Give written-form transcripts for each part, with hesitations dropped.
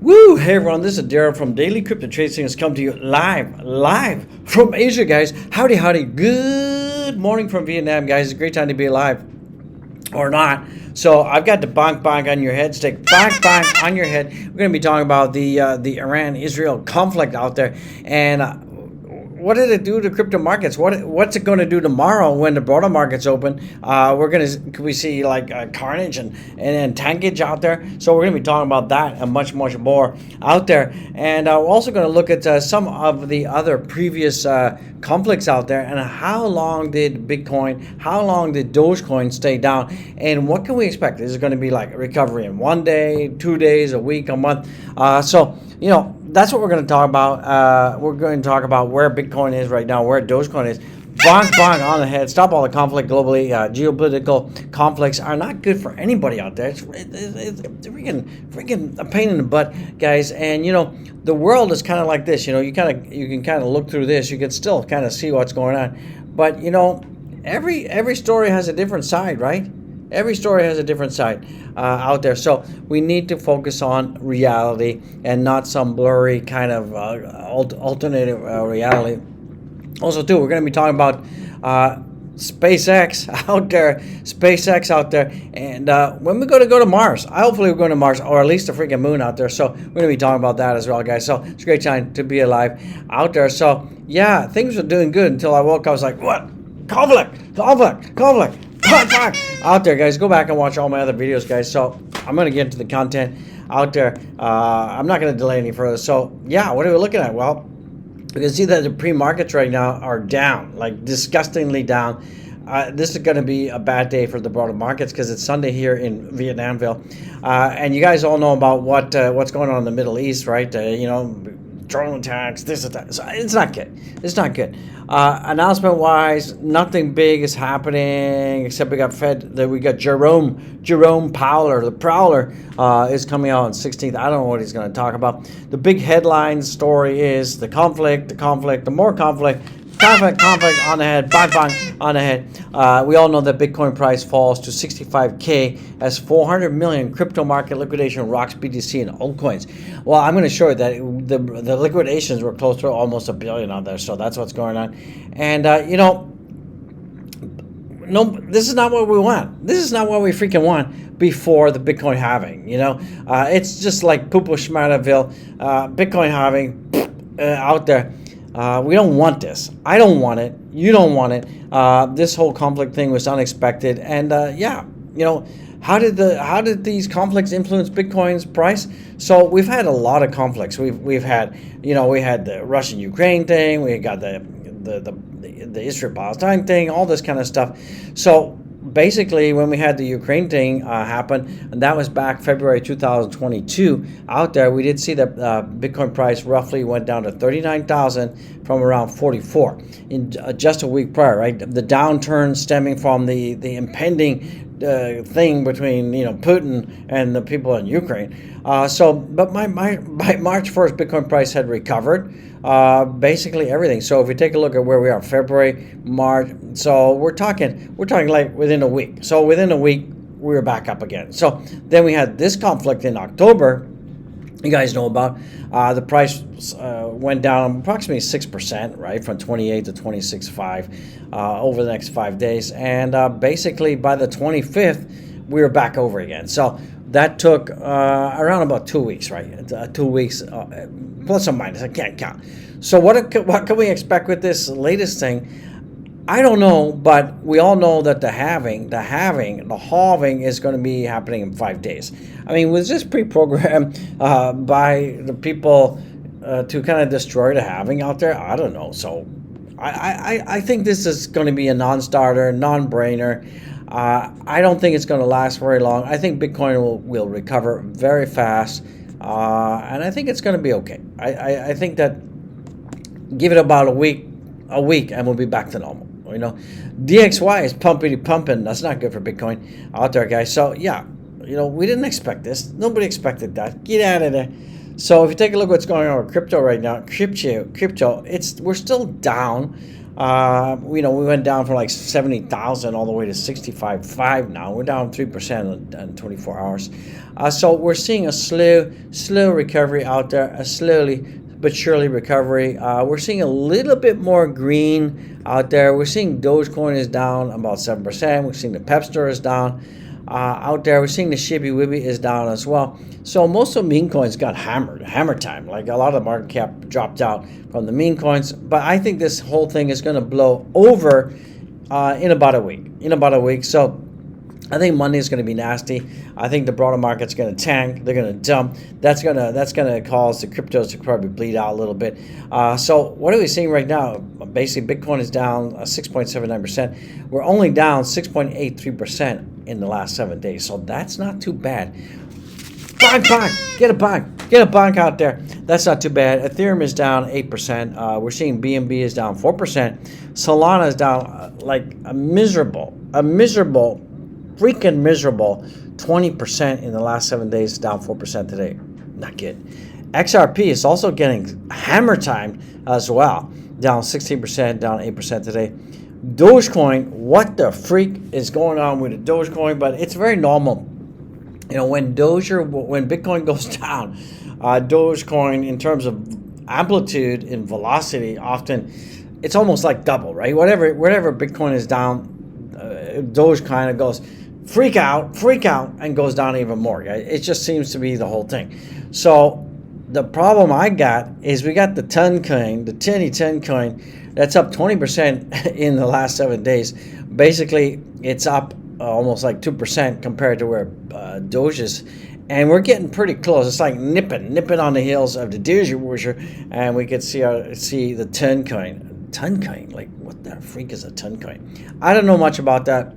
Woo! Hey everyone, this is Daryl from Daily Crypto Trading. Has come to you live from Asia, guys. Howdy, howdy. Good morning from Vietnam, guys. It's a great time to be alive, or not. So I've got the bonk bonk on your head stick, bonk bonk on your head. We're going to be talking about the Iran-Israel conflict out there, and what did it do to crypto markets? What's it going to do tomorrow when the broader markets open? Could we see like carnage and tankage out there? So we're going to be talking about that and much more out there. And we're also going to look at some of the other previous conflicts out there and how long did Bitcoin, how long did Dogecoin stay down, and what can we expect? Is it going to be like a recovery in 1 day, 2 days, a week, a month? That's what we're going to talk about. We're going to talk about where Bitcoin is right now, where Dogecoin is. Bonk, bonk on the head. Stop all the conflict globally. Geopolitical conflicts are not good for anybody out there. It's freaking a pain in the butt, guys. And the world is kind of like this. You can kind of look through this. You can still kind of see what's going on. But every story has a different side, right? Every story has a different side out there. So we need to focus on reality and not some blurry kind of alternative reality. Also, too, we're going to be talking about SpaceX out there. And when we go to Mars, hopefully we're going to Mars, or at least the freaking moon out there. So we're going to be talking about that as well, guys. So it's a great time to be alive out there. So, yeah, things were doing good until I woke up. I was like, what? Conflict. Out there, guys. Go back and watch all my other videos, guys. So I'm going to get into the content out there. I'm not going to delay any further. So, yeah, what are we looking at? Well, you can see that the pre-markets right now are down, like disgustingly down. This is going to be a bad day for the broader markets because it's Sunday here in Vietnamville. And you guys all know about what's going on in the Middle East, right? Drone attacks, this attack. So it's not good. It's not good. Announcement-wise, nothing big is happening except we got Jerome Powell, the Prowler, is coming out on 16th. I don't know what he's going to talk about. The big headline story is the conflict, the more conflict on the head, bang on the head. We all know that Bitcoin price falls to 65K as 400 million crypto market liquidation rocks BTC and altcoins. Well, I'm going to show you that the liquidations were close to almost $1 billion out there. So that's what's going on. And, no, this is not what we want. This is not what we freaking want before the Bitcoin halving. It's just like Poopo Schmatterville, Bitcoin halving out there. We don't want this. I don't want it. You don't want it. This whole conflict thing was unexpected. And how did these conflicts influence Bitcoin's price? So we've had a lot of conflicts. We've had we had the Russian-Ukraine thing. We got the Israel-Palestine thing. All this kind of stuff. So basically, when we had the Ukraine thing happen, and that was back February 2022, out there, we did see that Bitcoin price roughly went down to 39,000 from around 44 in just a week prior, right? The downturn stemming from the impending thing between Putin and the people in Ukraine. But by March 1st, Bitcoin price had recovered basically everything. So if we take a look at where we are, February, March, so we're talking like within a week. So within a week, we were back up again. So then we had this conflict in October. You guys know about the price went down approximately 6%, right, from 28 to 26.5 over the next 5 days, and basically by the 25th we were back over again. So that took around about 2 weeks, right? 2 weeks plus or minus. I can't count. So what can we expect with this latest thing? I don't know, but we all know that the halving is going to be happening in 5 days. I mean, was this pre-programmed by the people to kind of destroy the halving out there? I don't know. So I think this is going to be a non-starter, non-brainer. I don't think it's going to last very long. I think Bitcoin will recover very fast, and I think it's going to be okay. I think that give it about a week, and we'll be back to normal. DXY is pumping. That's not good for Bitcoin out there, guys. So yeah, we didn't expect this. Nobody expected that. Get out of there. So if you take a look at what's going on with crypto right now, crypto, we're still down. We went down from like 70,000 all the way to 65.5 now. We're down 3% in 24 hours. So we're seeing a slow recovery out there, a slowly but surely recovery. We're seeing a little bit more green out there. We're seeing Dogecoin is down about 7%. We're seeing the Pepster is down out there. We're seeing the Shiba Inu is down as well. So most of the meme coins got hammer time. Like a lot of the market cap dropped out from the meme coins. But I think this whole thing is going to blow over in about a week. So I think Monday is going to be nasty. I think the broader market's going to tank. They're going to dump. That's gonna cause the cryptos to probably bleed out a little bit. So what are we seeing right now? Basically, Bitcoin is down 6.79%. We're only down 6.83% in the last 7 days. So that's not too bad. Get a bonk out there. That's not too bad. Ethereum is down 8%. We're seeing BNB is down 4%. Solana is down like a miserable, freaking miserable 20% in the last 7 days, down 4% today. Not good. XRP is also getting hammer time as well, down 16%, down 8% today. Dogecoin, what the freak is going on with the Dogecoin? But it's very normal. When Bitcoin goes down, Dogecoin, in terms of amplitude and velocity, often it's almost like double, right? Whatever Bitcoin is down, Doge kind of goes freak out, and goes down even more. It just seems to be the whole thing. So the problem I got is we got the ton coin, the tinny ton coin, that's up 20% in the last 7 days. Basically, it's up almost like 2% compared to where Doge is. And we're getting pretty close. It's like nipping on the heels of the Doge washer, and we could see the ton coin. Ton coin? Like, what the freak is a ton coin? I don't know much about that.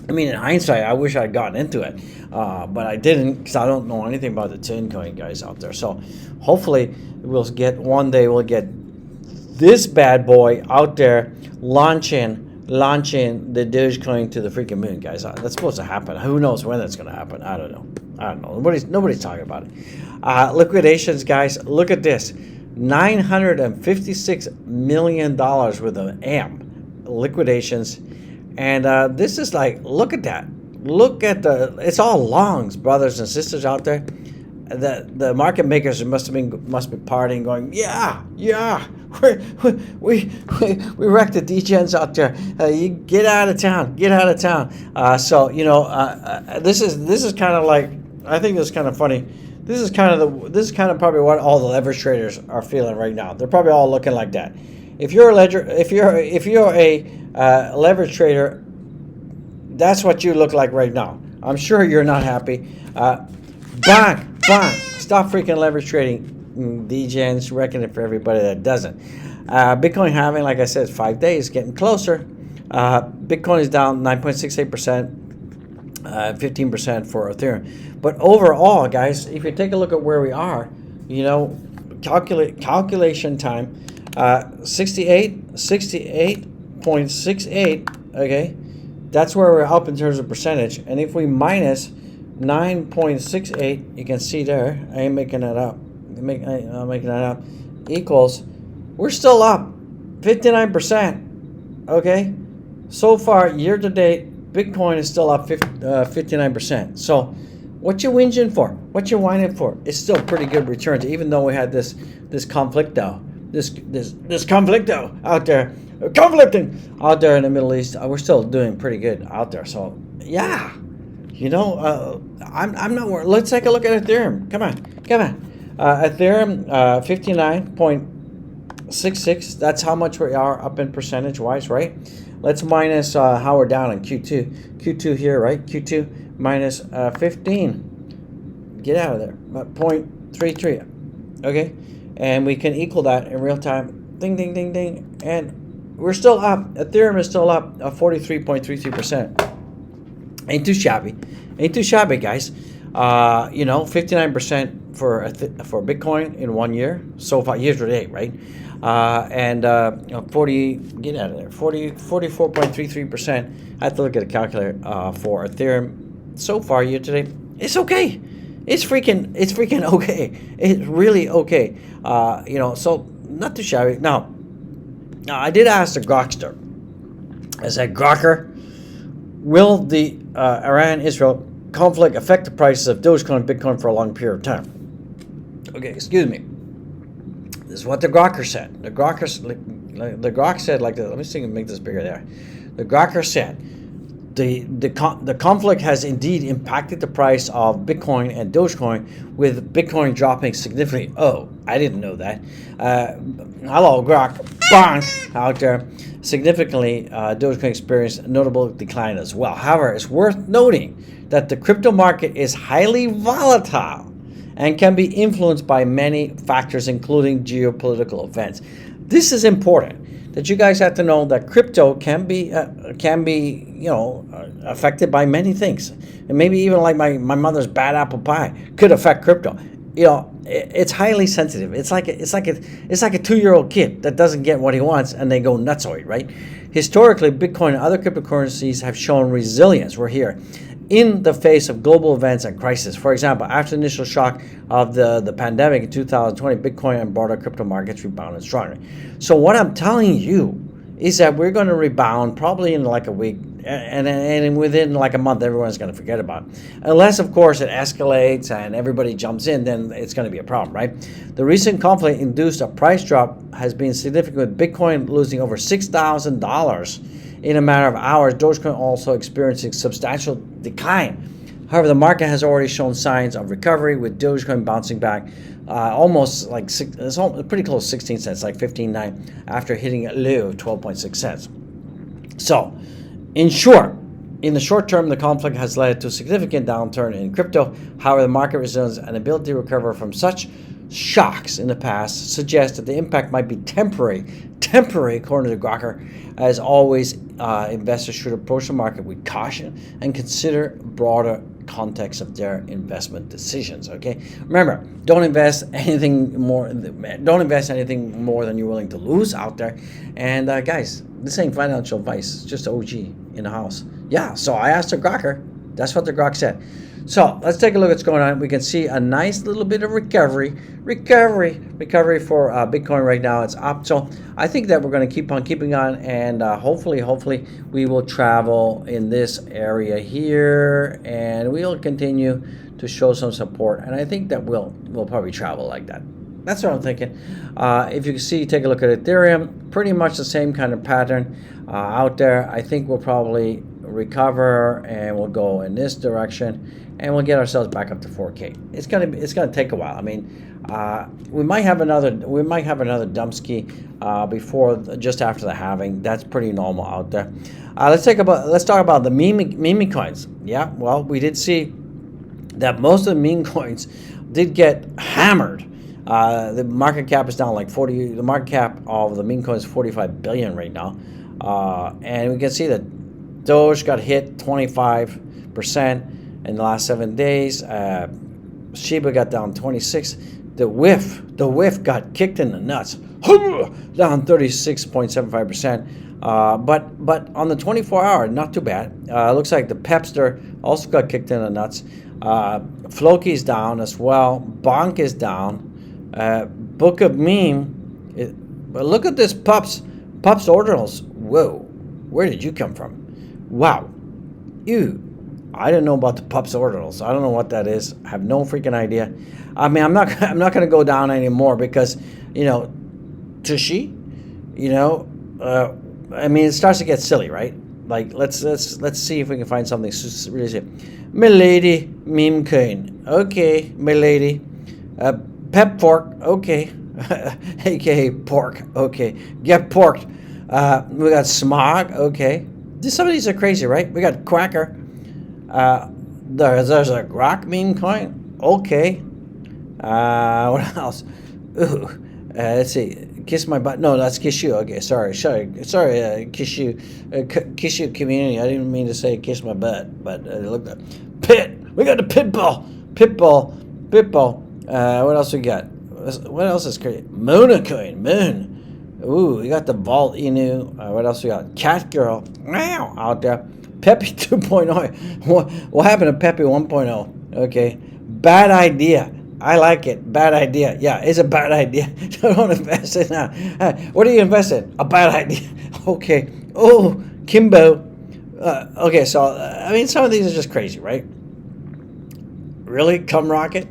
I mean, in hindsight, I wish I'd gotten into it, but I didn't, because I don't know anything about the tin coin guys out there. So hopefully one day we'll get this bad boy out there launching the Dogecoin to the freaking moon, guys. That's supposed to happen. Who knows when that's going to happen? I don't know. Nobody's talking about it. Liquidations, guys. Look at this. $956 million worth of AMP liquidations. And this is like, look at that. It's all longs, brothers and sisters out there. The market makers must be partying, going, yeah, we wrecked the degens out there. You get out of town. So this is kind of like, I think this is kind of funny. This is kind of probably what all the leverage traders are feeling right now. They're probably all looking like that. If you're a leverage trader, that's what you look like right now. I'm sure you're not happy. Bang! Stop freaking leverage trading. DGens, wrecking it for everybody that doesn't. Bitcoin halving, like I said, 5 days, getting closer. Bitcoin is down 9.68%, 15% for Ethereum. But overall, guys, if you take a look at where we are, calculation time, 68.68, okay? That's where we're up in terms of percentage. And if we minus 9.68, you can see there, I ain't making that up. I'm making that up. Equals, we're still up 59%, okay? So far, year to date, Bitcoin is still up 59%. So what you whinging for? What you whining for? It's still pretty good returns, even though we had this conflicto. This conflicto out there, conflicting out there in the Middle East. We're still doing pretty good out there. So yeah, I'm not worried. Let's take a look at Ethereum. Come on. Ethereum 59.66. That's how much we are up in percentage wise, right? Let's minus how we're down in Q2. Q2 here, right? Q2 minus 15. Get out of there. 0.33. Okay. And we can equal that in real time. Ding, ding, ding, ding. And we're still up. Ethereum is still up 43.33%. Ain't too shabby, guys. 59% for Bitcoin in 1 year so far, year to date, right? And 44.33%. I have to look at a calculator for Ethereum so far year to date. It's okay. It's freaking okay. It's really okay. So not too shabby. Now, Now, I did ask the Grokster. I said, Groker, will the Iran-Israel conflict affect the prices of Dogecoin and Bitcoin for a long period of time? Okay, excuse me. This is what the Groker said. The Grok said like this. Let me see if I can make this bigger there. The Groker said, the conflict has indeed impacted the price of Bitcoin and Dogecoin, with Bitcoin dropping significantly. Oh, I didn't know that. Hello, Grok. Bonk out there. Significantly, Dogecoin experienced a notable decline as well. However, it's worth noting that the crypto market is highly volatile and can be influenced by many factors, including geopolitical events. This is important, that you guys have to know that crypto can be affected by many things, and maybe even like my mother's bad apple pie could affect crypto. It's highly sensitive. It's like a 2-year-old kid that doesn't get what he wants and they go nutsoid, right? Historically, Bitcoin and other cryptocurrencies have shown resilience. We're here in the face of global events and crisis. For example, after the initial shock of the pandemic in 2020, Bitcoin and broader crypto markets rebounded strongly. So what I'm telling you is that we're going to rebound probably in like a week, and within like a month, everyone's going to forget about it. Unless, of course, it escalates and everybody jumps in, then it's going to be a problem, right? The recent conflict induced a price drop has been significant, with Bitcoin losing over $6,000 in a matter of hours. Dogecoin also experiencing substantial decline. However, the market has already shown signs of recovery, with Dogecoin bouncing back almost like it's pretty close to 16 cents, like 15.9, after hitting a low of 12.6 cents. So, in short, in the short term, the conflict has led to a significant downturn in crypto. However, the market resilience and ability to recover from such shocks in the past suggests that the impact might be temporary, according to Groker. As always, investors should approach the market with caution and consider broader context of their investment decisions. Okay, remember, don't invest anything more than you're willing to lose out there. And guys, this ain't financial advice. It's just OG in the house. Yeah, so I asked the Groker. That's what the Grok said. So let's take a look at what's going on. We can see a nice little bit of recovery for Bitcoin right now. It's up. So I think that we're going to keep on keeping on, and hopefully we will travel in this area here, and we'll continue to show some support. And I think that we'll probably travel like that. That's what I'm thinking. If you can see, take a look at Ethereum. Pretty much the same kind of pattern out there. I think we'll probably recover, and we'll go in this direction, and we'll get ourselves back up to 4K. It's gonna take a while. I mean, we might have another dumpski before, just after the halving. That's pretty normal out there. Let's talk about the meme coins. Yeah, well, we did see that most of the meme coins did get hammered. The market cap is down like 40. The market cap of the meme coins is 45 billion right now, and we can see that Doge got hit 25% in the last 7 days. Shiba got down 26. The whiff got kicked in the nuts, down 36.75%. But on the 24-hour, not too bad. Looks like the Pepster also got kicked in the nuts. Floki's down as well. Bonk is down. Book of Meme. But look at this Pups ordinals. Whoa, where did you come from? Wow. Ew. I didn't know about the Pups ordinals. I don't know what that is. I have no freaking idea. I mean, I'm not going to go down anymore because, Tushy, I mean, it starts to get silly, right? Like, let's see if we can find something really silly. Milady meme coin. Okay, milady. Pep fork. Okay. AKA pork. Okay. Get porked. We got smog. Okay. Some of these are crazy, right? We got Quacker. There's a Grok meme coin. Okay. What else? Ooh. Let's see. Kiss my butt. No, that's Kiss you. Okay. Sorry. Kiss you. Kiss you community. I didn't mean to say kiss my butt, but look at Pit. We got the Pitbull. What else we got? What else is crazy? Moon. Ooh, we got the Vault Inu. What else we got? Cat Girl. Meow, out there. Pepe 2.0. What happened to Pepe 1.0? Okay. Bad idea. I like it. Bad idea. Yeah, it's a bad idea. Don't invest in that. What do you invest in? A bad idea. Okay. Oh, Kimbo. Okay, so I mean, some of these are just crazy, right? Really, come rocket?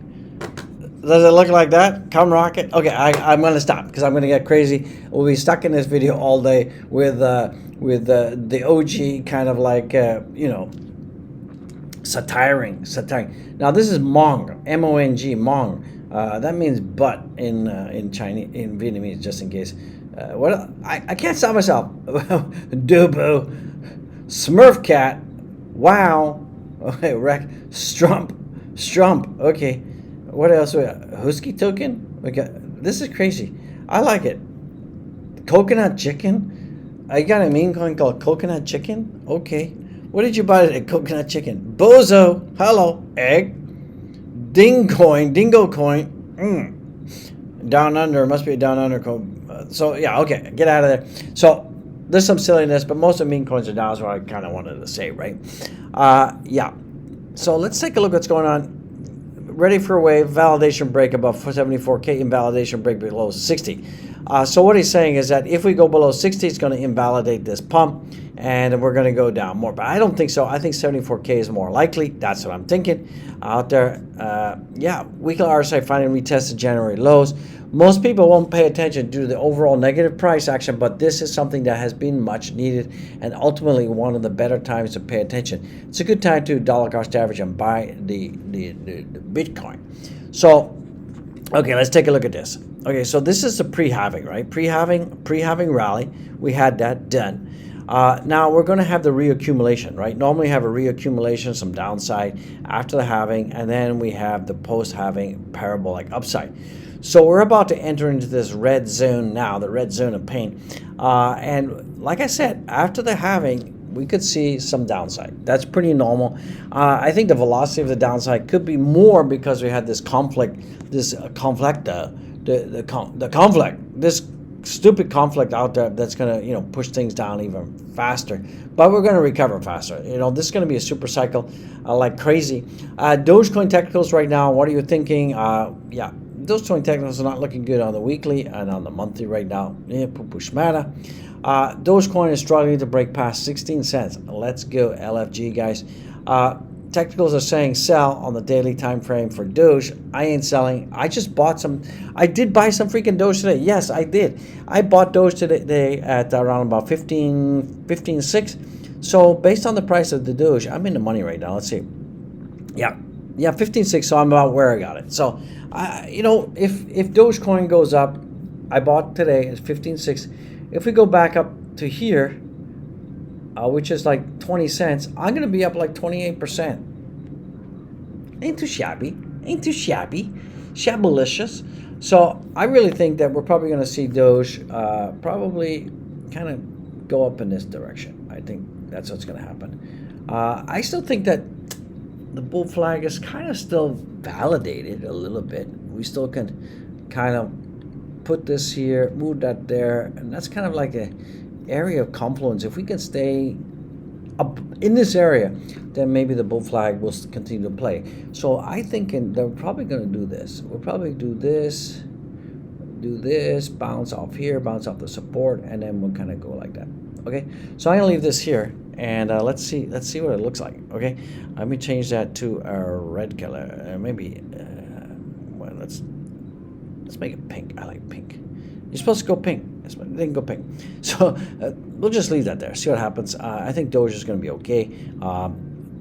Does it look like that? Come rocket? Okay, I'm going to stop because I'm going to get crazy. We'll be stuck in this video all day with the OG kind of like satiring. Now this is Mong, M-O-N-G, Mong. That means butt in Chinese, in Vietnamese, just in case. What I can't stop myself. Dubo, Smurf cat. Wow. Okay, wreck. Strump. Okay. What else? Husky token. We got. This is crazy. I like it. Coconut chicken. I got a meme coin called coconut chicken. Okay. What did you buy today? Coconut chicken. Bozo. Hello. Egg. Dingo coin. Down under. Must be a down under coin. So yeah. Okay. Get out of there. So there's some silliness, but most of the meme coins are down. Is what I kind of wanted to say, right? Yeah. So let's take a look at what's going on. Ready for a wave, validation break above 74K, invalidation break below 60. So what he's saying is that if we go below 60, it's going to invalidate this pump, and we're going to go down more. But I don't think so. I think 74K is more likely. That's what I'm thinking out there. Yeah, weekly RSI finally retested January lows. Most people won't pay attention due to the overall negative price action, but this is something that has been much needed and ultimately one of the better times to pay attention. It's a good time to dollar cost average and buy the Bitcoin. So, okay, let's take a look at this. Okay, so this is the pre-halving, right? Pre-halving rally. We had that done. Now we're going to have the reaccumulation, right? Normally have a reaccumulation, some downside after the halving, and then we have the post-halving parabolic upside. So we're about to enter into this red zone now, the red zone of pain. And like I said, after the halving, we could see some downside. That's pretty normal. I think the velocity of the downside could be more because we had this conflict, this conflict, this stupid conflict out there that's going to push things down even faster. But we're going to recover faster. This is going to be a super cycle like crazy. Dogecoin technicals right now. What are you thinking? Yeah. Those twin technicals are not looking good on the weekly and on the monthly right now. Yeah, poo-poo-shmata. Dogecoin is struggling to break past 16 cents. Let's go LFG, guys. Technicals are saying sell on the daily time frame for Doge. I ain't selling. I just bought some. I did buy some freaking Doge today. Yes, I did. I bought Doge today at around about 15.6. So based on the price of the Doge, I'm in the money right now. Let's see. Yeah, 15.6. So I'm about where I got it. So if Dogecoin goes up, I bought today at 15.6. If we go back up to here, which is like 20 cents, I'm going to be up like 28%. Ain't too shabby. Shabalicious. So I really think that we're probably going to see Doge probably kind of go up in this direction. I think that's what's going to happen. I still think that the bull flag is kind of still validated a little bit. We still can kind of put this here, move that there, and that's kind of like a area of confluence. If we can stay up in this area, then maybe the bull flag will continue to play. So I think they're probably going to do this. We'll probably do this, bounce off here, bounce off the support, and then we'll kind of go like that. Okay, so I'm gonna leave this here, and let's see what it looks like. Okay, let me change that to a red color. Maybe well, let's make it pink. I like pink. You're supposed to go pink. They can go pink. So we'll just leave that there. See what happens. I think Doge is going to be okay.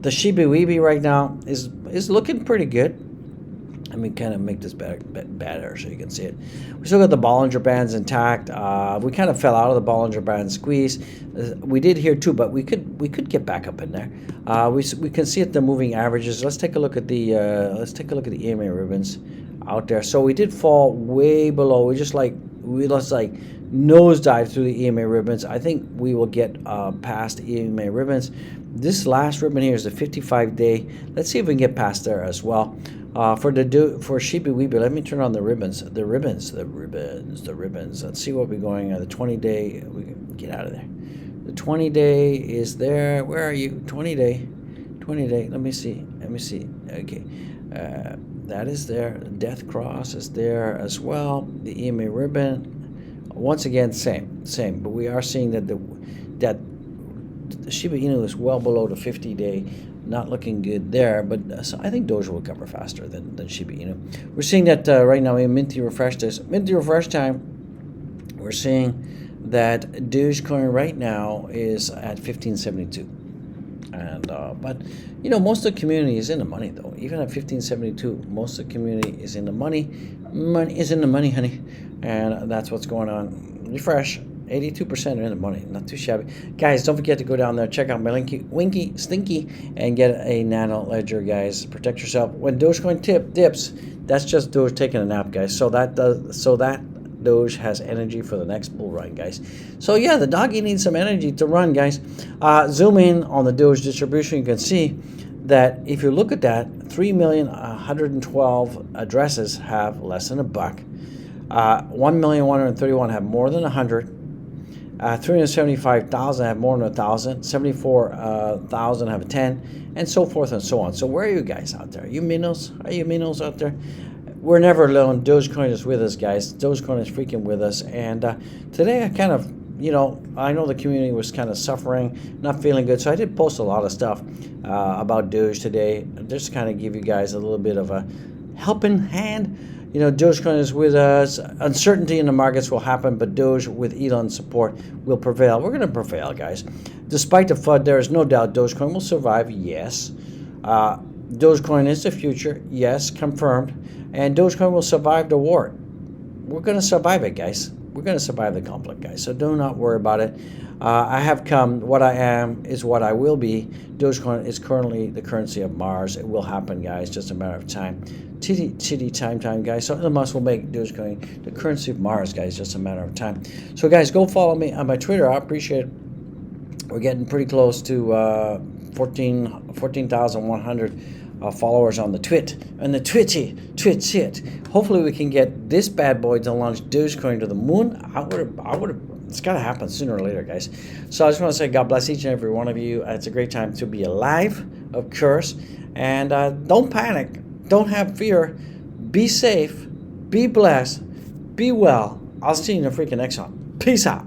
The Shiba Inu right now is looking pretty good. Let me kind of make this better so you can see it. We still got the Bollinger Bands intact. We kind of fell out of the Bollinger Band squeeze. We did here too, but we could get back up in there. We can see it the moving averages. Let's take a look at the EMA ribbons out there. So we did fall way below. We just nosedive through the EMA ribbons. I think we will get past EMA ribbons. This last ribbon here is the 55-day. Let's see if we can get past there as well. For Shiba Inu, let me turn on the ribbons. The ribbons. Let's see what we're going. The 20-day. We can get out of there. The 20-day is there. Where are you? 20-day. Let me see. Okay. That is there. Death Cross is there as well. The EMA ribbon, once again, same. But we are seeing that the Shiba Inu is well below the 50-day, not looking good there. But so I think Doge will recover faster than Shiba Inu. We're seeing that right now in Minty Refresh time. We're seeing that Dogecoin right now is at 1572. And but most of the community is in the money though. Even at 1572, most of the community is in the money. Money is in the money, honey, and that's what's going on. Refresh, 82% are in the money. Not too shabby, guys. Don't forget to go down there, check out my Winky Stinky, and get a NANO Leger, guys. Protect yourself when Dogecoin dips. That's just Doge taking a nap, guys. So that Doge has energy for the next bull run, guys. So yeah, the doggy needs some energy to run, guys. Zoom in on the Doge distribution. You can see that if you look at that, 3,112 addresses have less than $1. 1,131 have more than 100. 375,000 have more than 1,000. 74,000 have 10, and so forth and so on. So where are you guys out there? Are you minnows out there? We're never alone. Dogecoin is with us, guys. Dogecoin is freaking with us. And today I kind of, I know the community was kind of suffering, not feeling good. So I did post a lot of stuff about Doge today. Just to kind of give you guys a little bit of a helping hand. Dogecoin is with us. Uncertainty in the markets will happen, but Doge with Elon's support will prevail. We're going to prevail, guys. Despite the FUD, there is no doubt Dogecoin will survive, yes. Dogecoin is the future, yes, confirmed. And Dogecoin will survive the war. We're going to survive it, guys. We're going to survive the conflict, guys. So do not worry about it. I have come. What I am is what I will be. Dogecoin is currently the currency of Mars. It will happen, guys. Just a matter of time. Titty time, guys. So Elon Musk will make Dogecoin the currency of Mars, guys. Just a matter of time. So, guys, go follow me on my Twitter. I appreciate it. We're getting pretty close to 14,100 followers on the Twit hit. Hopefully we can get this bad boy to launch Dogecoin to the moon. I would. It's got to happen sooner or later, guys. So I just want to say God bless each and every one of you. It's a great time to be alive, of course. And don't panic. Don't have fear. Be safe. Be blessed. Be well. I'll see you in the freaking next one. Peace out.